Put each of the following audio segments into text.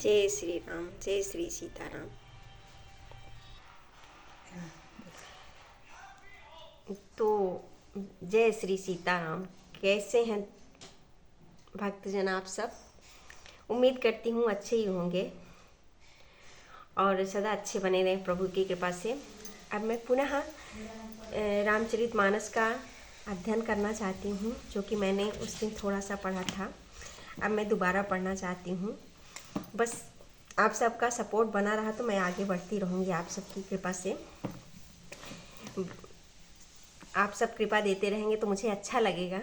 जय श्री राम, जय श्री सीताराम। तो जय श्री सीताराम। कैसे हैं भक्तजन आप सब? उम्मीद करती हूँ अच्छे ही होंगे और सदा अच्छे बने रहें प्रभु की कृपा से। अब मैं पुनः रामचरितमानस का अध्ययन करना चाहती हूँ, जो कि मैंने उस दिन थोड़ा सा पढ़ा था। अब मैं दोबारा पढ़ना चाहती हूँ। बस आप सबका सपोर्ट बना रहा तो मैं आगे बढ़ती रहूँगी आप सबकी कृपा से। आप सब कृपा देते रहेंगे तो मुझे अच्छा लगेगा,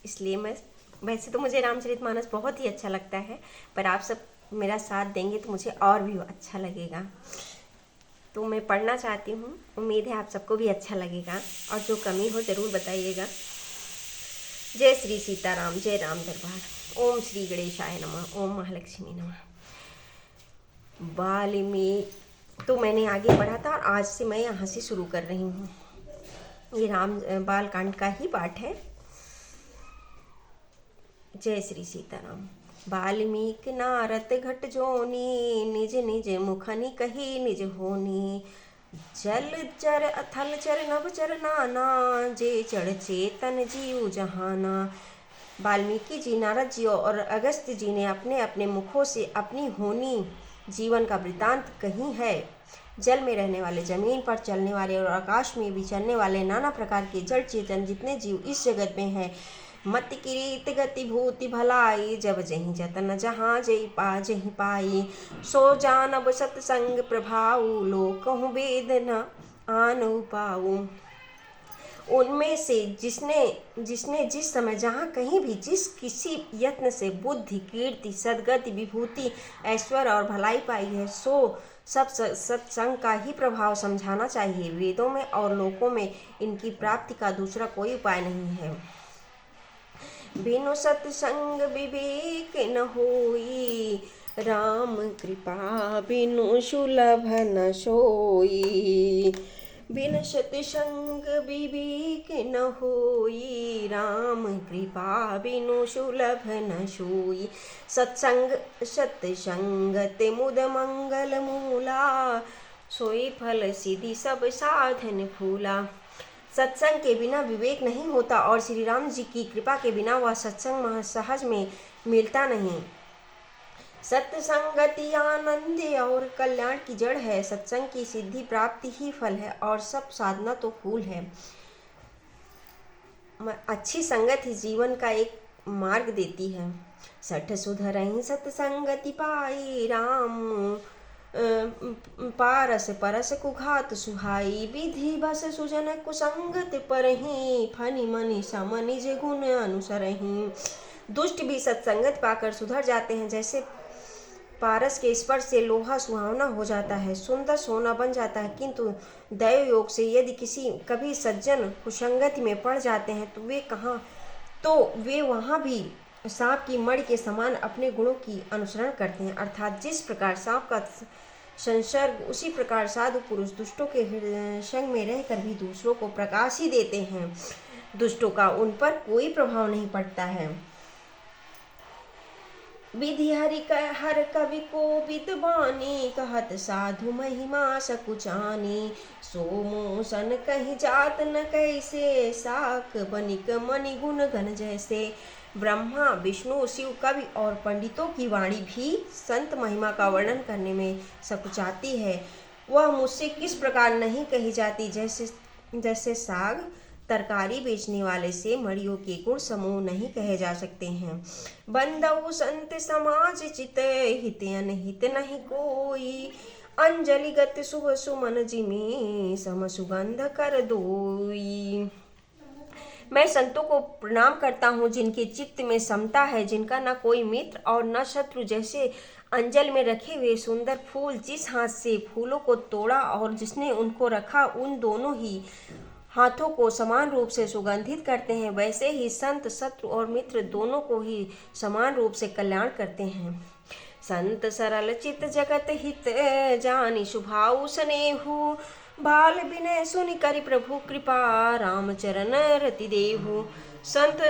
इसलिए मैं वैसे तो मुझे रामचरितमानस बहुत ही अच्छा लगता है, पर आप सब मेरा साथ देंगे तो मुझे और भी अच्छा लगेगा। तो मैं पढ़ना चाहती हूँ, उम्मीद है आप सबको भी अच्छा लगेगा और जो कमी हो ज़रूर बताइएगा। जय श्री सीताराम, जय राम दरबार। ओम श्री गणेशाय नमः, ओम महालक्ष्मी नमः। तो मैंने आगे पढ़ा था और आज से मैं यहाँ से शुरू कर रही हूँ। ये राम बाल कांड का ही पाठ है। जय श्री सीताराम। वाल्मीकि नारद घट जोनी, निज निज मुखनि कही निज होनी। जल चर अथल चर नभ चर नाना, जे चढ़ चेतन जीव जहाना। वाल्मीकि जी, नारद जी और अगस्त्य जी ने अपने अपने मुखों से अपनी होनी जीवन का वृतांत कही है। जल में रहने वाले, जमीन पर चलने वाले और आकाश में भी चलने वाले नाना प्रकार के जड़ चेतन जितने जीव इस जगत में हैं, मत किरीत गति भूति भलाई, जब जहीं जतन जहाँ जई पा जहीं पाई। सो जानब सत्संग प्रभाऊ, लोकहु वेद न आनु पाऊ। उनमें से जिसने जिस समय जहाँ कहीं भी जिस किसी यत्न से बुद्धि, कीर्ति, सद्गति, विभूति, ऐश्वर्य और भलाई पाई है, सो सब सत्संग का ही प्रभाव समझाना चाहिए। वेदों में और लोकों में इनकी प्राप्ति का दूसरा कोई उपाय नहीं है। बिनु सत्संग विवेक न होई, राम कृपा बिनु सुलभ न सोई। बिन सत्संग विवेक न होई, राम कृपा बिनु सुलभ न सोई। सत्संगत मुद मंगल मूला, सोई फल सिद्धि सब साधन फूला। सत्संग के बिना विवेक नहीं होता और श्री राम जी की कृपा के बिना वह सत्संग सहज में मिलता नहीं। सत्संगति आनंद और कल्याण की जड़ है। सत्संग की सिद्धि प्राप्ति ही फल है और सब साधना तो फूल है। अच्छी संगत ही जीवन का एक मार्ग देती है। सठ सुधरहि सत्संगति पाई, राम पारस परस कुघात सुहाई। विधि बस सुजन कुसंगत परहि, फनि मनि सम निज गुण अनुसरहि। दुष्ट भी सत्संगत पाकर सुधर जाते हैं। जैसे पारस के स्पर्श से लोहा सुहावना हो जाता है, सुंदर सोना बन जाता है, किंतु दैव योग से यदि कभी सज्जन कुसंगति में पड़ जाते हैं तो वे वहाँ भी सांप की मणि के समान अपने गुणों की अनुसरण करते हैं। अर्थात जिस प्रकार सांप का संसर्ग, उसी प्रकार साधु पुरुष दुष्टों के संग में रहकर भी दूसरों को प्रकाश ही देते हैं। दुष्टों का उन पर कोई प्रभाव नहीं पड़ता है। विधि हर कवि को विद्वानी, कहत साधु महिमा सकुचानी। सोमोसन कहीं जात न कैसे, साक बनिक मणि गुण गण जैसे। ब्रह्मा, विष्णु, शिव, कवि और पंडितों की वाणी भी संत महिमा का वर्णन करने में सकुचाती है। वह मुझसे किस प्रकार नहीं कही जाती, जैसे साग तरकारी बेचने वाले से मड़ियों के गुण समूह नहीं कहे जा सकते हैं। बंदऊ संत समाज चित, हित अनहित नहीं कोई। अंजलिगत शुभ सुमन जिमी, सम सुगंध कर दोई। मैं संतों को प्रणाम करता हूँ जिनके चित्त में समता है, जिनका न कोई मित्र और न शत्रु। जैसे अंजल में रखे हुए सुंदर फूल जिस हाथ से फूलों को तोड़ा और जिसने उनको रखा, उन दोनों ही हाथों को समान रूप से सुगंधित करते हैं, वैसे ही संत शत्रु और मित्र दोनों को ही समान रूप से कल्याण करते हैं। संत सरल चित जगत हित, जानि शुभाऊ स्नेहु। बाल विनय सुनि करि प्रभु कृपा, राम चरण रति देहु। संत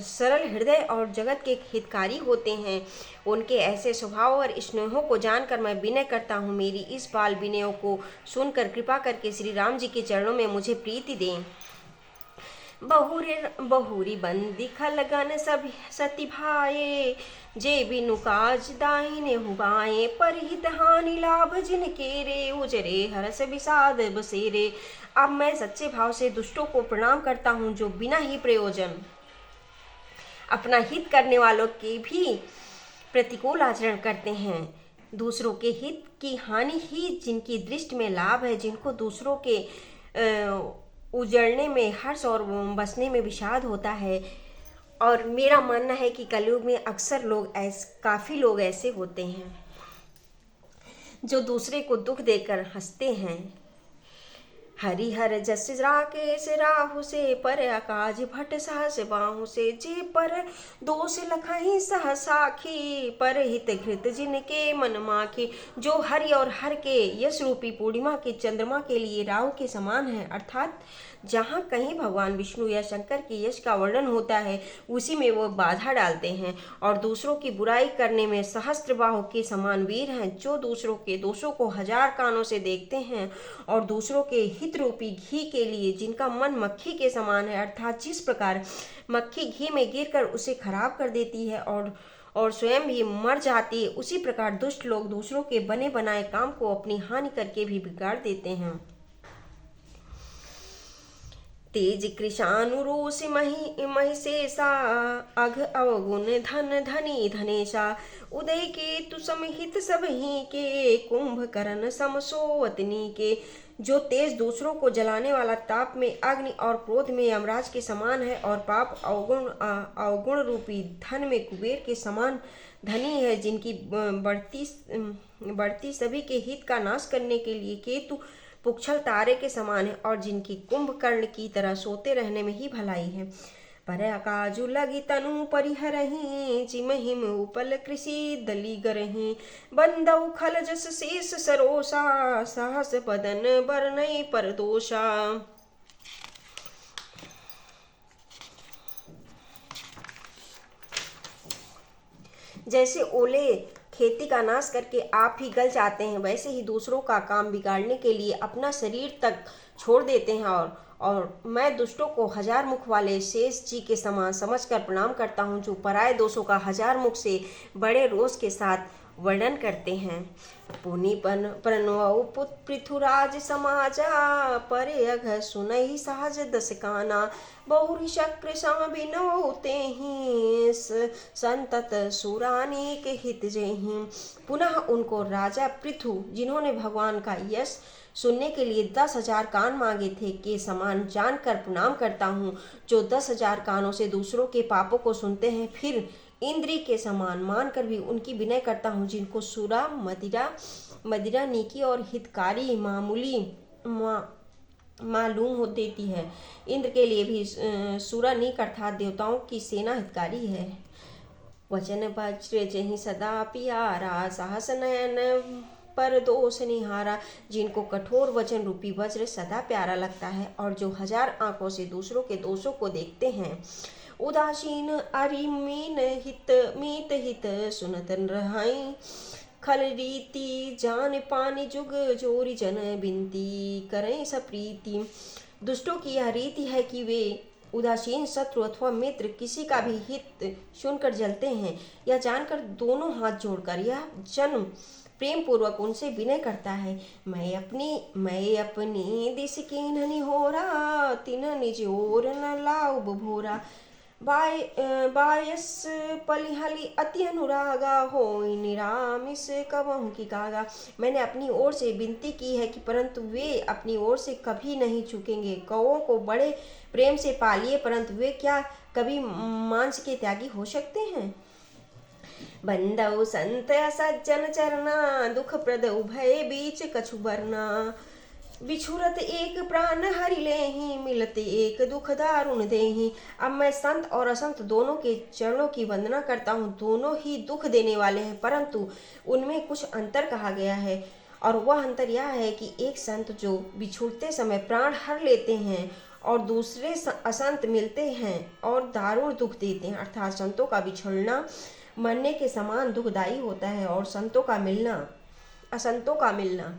सरल हृदय और जगत के हितकारी होते हैं। उनके ऐसे स्वभाव और स्नेहों को जानकर मैं विनय करता हूँ, मेरी इस बाल विनयों को सुनकर कृपा करके श्री राम जी के चरणों में मुझे प्रीति दें। बहुरी बंदी खलगन सब सती भाए, जे बिनु काज दाहिने हुआए, परहित हानि लाभ जिनके रे, उजरे हरस विषाद बसेरे। अब मैं सच्चे भाव से दुष्टों को प्रणाम करता हूँ, जो बिना ही प्रयोजन अपना हित करने वालों के भी प्रतिकूल आचरण करते हैं। दूसरों के हित की हानि ही जिनकी दृष्टि में लाभ है, जिनको दूसरों के उजड़ने में हर्ष और बसने में विषाद होता है। और मेरा मानना है कि कलयुग में अक्सर काफ़ी लोग ऐसे होते हैं जो दूसरे को दुख देकर हंसते हैं। हरिहर जस राकेश राहु से, पर अकाज भट सहस बाहु से, जे पर दोष लखहि सह साखी, पर हित घृत जिनके मन माखी। जो हरि और हर के यश रूपी पूर्णिमा के चंद्रमा के लिए राहु के समान है, अर्थात जहाँ कहीं भगवान विष्णु या शंकर के यश का वर्णन होता है उसी में वो बाधा डालते हैं, और दूसरों की बुराई करने में सहस्त्रबाहु के समान वीर हैं। जो दूसरों के दोषों को हजार कानों से देखते हैं और दूसरों के हित रूपी घी के लिए जिनका मन मक्खी के समान है, अर्थात जिस प्रकार मक्खी घी में गिरकर उसे खराब कर देती है और स्वयं भी मर जाती है, उसी प्रकार दुष्ट लोग दूसरों के बने बनाए काम को अपनी हानि करके भी बिगाड़ देते हैं। तेज कृशानुरोष महिषेषा, अघ अवगुण धन धनी धनेशा, उदय के तु समहित सबही के, कुंभकर्ण समसोवतनी के। जो तेज दूसरों को जलाने वाला ताप में अग्नि और क्रोध में यमराज के समान है, और पाप अवगुण रूपी धन में कुबेर के समान धनी है, जिनकी बढ़ती सभी के हित का नाश करने के लिए केतु पुच्छल तारे के समान है, और जिनकी कुंभकर्ण की तरह सोते रहने में ही भलाई है। पर अकाजु लगी तनु परिहरहि, चिमहिम उपल कृषि दली गरहि, बंदौ खल जस शेष सरोसा, साहस बदन बरनई परदोषा। जैसे ओले खेती का नाश करके आप ही गल जाते हैं, वैसे ही दूसरों का काम बिगाड़ने के लिए अपना शरीर तक छोड़ देते हैं। और मैं दुष्टों को हजार मुख वाले शेष जी के समान समझकर प्रणाम करता हूँ, जो पराये दोषों का हजार मुख से बड़े रोष के साथ वर्णन करते हैं। पुनि प्रणव पृथुराज समाजा, परे अघ सुनहि सहज दस काना, बहुरी शक्र सम बिनौते ही, संतत सुरानी के हित जेहि। पुनः उनको राजा पृथु, जिन्होंने भगवान का यश सुनने के लिए 10,000 कान मांगे थे, के समान जानकर प्रणाम करता हूँ, जो 10,000 कानों से दूसरों के पापों को सुनते हैं। फिर इंद्री के समान मानकर भी उनकी विनय करता हूँ, जिनको सुरा मदिरा नीकी और हितकारी मालूम हो देती है। इंद्र के लिए भी सुरा नीक अर्थात देवताओं की सेना हितकारी है। वचन वज्र जहि सदा पियारा, साहस नयन पर दोष निहारा। जिनको कठोर वचन रूपी वज्र सदा प्यारा लगता है, और जो हजार आंखों से दूसरों के दोषों को देखते हैं। उदासीन अरिमीन मीत हित सुनतन रहाई, खल रीति जान पानी जुग जोरी जन बिनती करें सप्रीति। दुष्टों की यह रीति है कि वे उदासीन शत्रु अथवा मित्र किसी का भी हित सुनकर जलते हैं, यह जानकर दोनों हाथ जोड़कर यह जन प्रेम पूर्वक उनसे विनय करता है। मैं अपनी दिस कीन्हनि होरा, तिन्ह निज ओर न लाउ भोरा। बायस पलिहली अति अनुरागा, होई निरामिस कबहु की कागा। मैंने अपनी ओर से विनती की है कि परंतु वे अपनी ओर से कभी नहीं चूकेंगे। कौओं को बड़े प्रेम से पालिए, परंतु वे क्या कभी मांस के त्यागी हो सकते हैं। बंदौ संत सज्जन चरना, दुख प्रद उभय बीच कछु बरना। बिछुरत एक प्राण हरि लेहि, मिलत एक दुख दारुण देहि। अब मैं संत और असंत दोनों के चरणों की वंदना करता हूँ। दोनों ही दुख देने वाले हैं, परंतु उनमें कुछ अंतर कहा गया है, और वह अंतर यह है कि एक संत जो बिछुड़ते समय प्राण हर लेते हैं, और दूसरे असंत मिलते हैं और दारुण दुख देते हैं। अर्थात संतों का बिछड़ना मरने के समान दुखदायी होता है और संतों का मिलना असंतों का मिलना।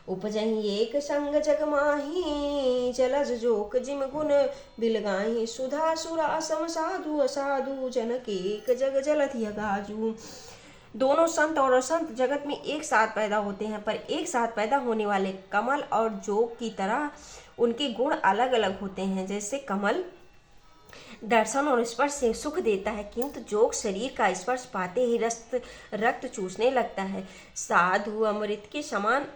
उपजहि एक संग जग माही, जलज जोक जिम गुण बिलगाही। सुधा सुरा सम साधु असाधु, जनक एक जग जलधि अगाजू। दोनों संत और असंत जगत में एक साथ पैदा होते हैं, पर एक साथ पैदा होने वाले कमल और जोग की तरह उनके गुण अलग अलग होते हैं। जैसे कमल दर्शन और स्पर्श से सुख देता है, किंतु जोग शरीर का स्पर्श पाते ही रक्त चूसने लगता है। साधु अमृत के समान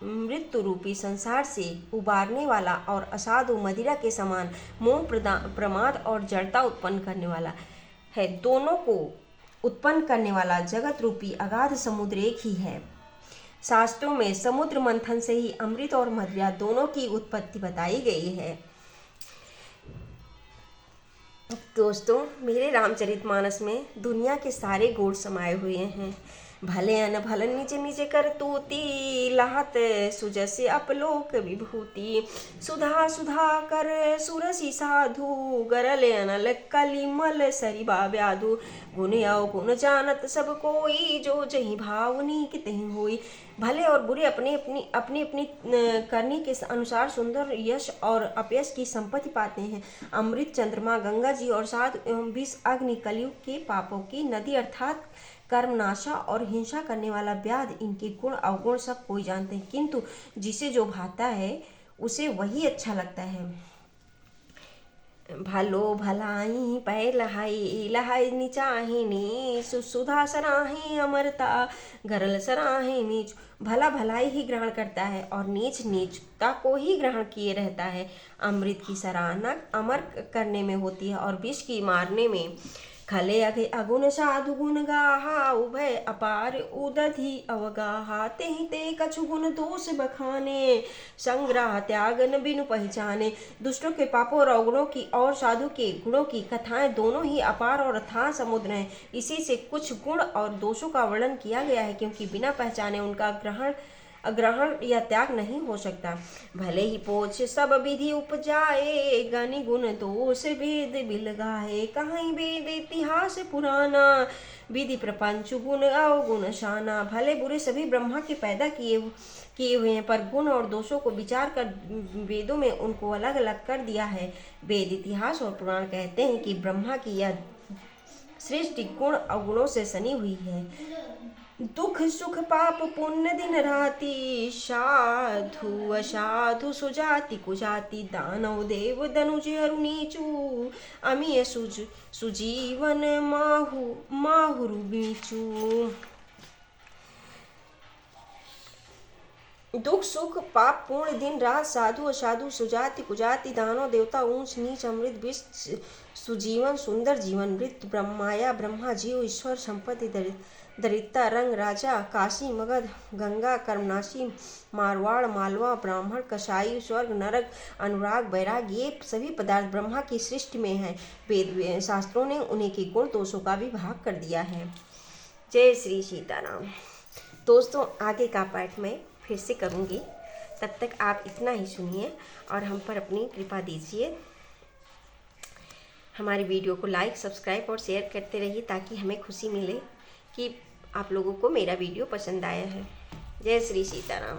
मृत्यु रूपी संसार से उबारने वाला और असाधु मदिरा के समान मोह प्रमाद और जड़ता उत्पन्न करने वाला है। दोनों को उत्पन्न करने वाला जगत रूपी अगाध समुद्र एक ही है। शास्त्रों में समुद्र मंथन से ही अमृत और मदिरा दोनों की उत्पत्ति बताई गई है। दोस्तों, मेरे रामचरितमानस में दुनिया के सारे गुण समाये हुए हैं। भले अन भल निज निज करतूती, लाहत सुजस्य अपलोक विभूति। सुधा सुधा कर सुरसि साधु, गरल अनल कलिमल सरिबा व्याधु। गुण अवगुण जानत सब कोई, जो जहि भाव नीक तहि होई। भले और बुरे अपनी अपनी करने के अनुसार सुंदर यश और अपयश की संपत्ति पाते हैं। अमृत, चंद्रमा, गंगा जी और साध एवं विष, अग्नि, कलयुग के पापों की नदी अर्थात कर्मनाशा और हिंसा करने वाला व्याध, इनके गुण अवगुण सब कोई जानते हैं, किंतु जिसे जो भाता है उसे वही अच्छा लगता है। भलो भलाई पै लहाई लहाई नीचाही नीच, सुधा सराही अमरता गरल सराही नीच। भला भलाई ही ग्रहण करता है और नीच नीचता को ही ग्रहण किए रहता है। अमृत की सराहना अमर करने में होती है और विष की मारने में। खले अघे अगुण साधु गुण गाहा, उभय अपार उदधि अवगाहा। तेहि ते कछु गुण दोष बखाने, संग्रह त्याग न बिनु पहचाने। दुष्टों के पापों और अवगुणों की और साधु के गुणों की कथाएं दोनों ही अपार और अथाह समुद्र हैं। इसी से कुछ गुण और दोषों का वर्णन किया गया है, क्योंकि बिना पहचाने उनका ग्रहण या त्याग नहीं हो सकता। भले ही पोछ सब विधि उपजाए, गनि गुण दोष भेद बिलगाए। कहीं वेद इतिहास पुराना, विधि प्रपंच गुण अवगुण शाना। भले बुरे सभी ब्रह्मा के पैदा किए हुए हैं, पर गुण और दोषों को विचार कर वेदों में उनको अलग अलग कर दिया है। वेद, इतिहास और पुराण कहते हैं कि ब्रह्मा की यह सृष्टि गुण अवगुणों से सनी हुई है। दुख सुख पाप पुण्य दिन राति, साधु असाधु सुजाति कुजाति। दानव देव दनुज अरु नीचू, अमीय सुजीवन माहुरु बीचू। दुख सुख पाप पूर्ण दिन रात, साधु असाधु सुजाति कुजाति। दानव देवता ऊंच नीच, अमृत विष सुजीवन सुंदर जीवन। मृत्यु ब्रह्माया ब्रह्मा जीव ईश्वर संपत्ति दरिद्रता रंग राजा। काशी मगध गंगा कर्मनाशी, मारवाड़ मालवा ब्राह्मण कसाई। स्वर्ग नरक अनुराग बैराग, ये सभी पदार्थ ब्रह्मा की सृष्टि में हैं। वेद शास्त्रों ने उन्हीं के गुण दोषों का भी भाग कर दिया है। जय श्री सीताराम। दोस्तों, आगे का पाठ में फिर से करूँगी, तब तक आप इतना ही सुनिए और हम पर अपनी कृपा दीजिए। हमारी वीडियो को लाइक, सब्सक्राइब और शेयर करते रहिए, ताकि हमें खुशी मिले कि आप लोगों को मेरा वीडियो पसंद आया है। जय श्री सीताराम।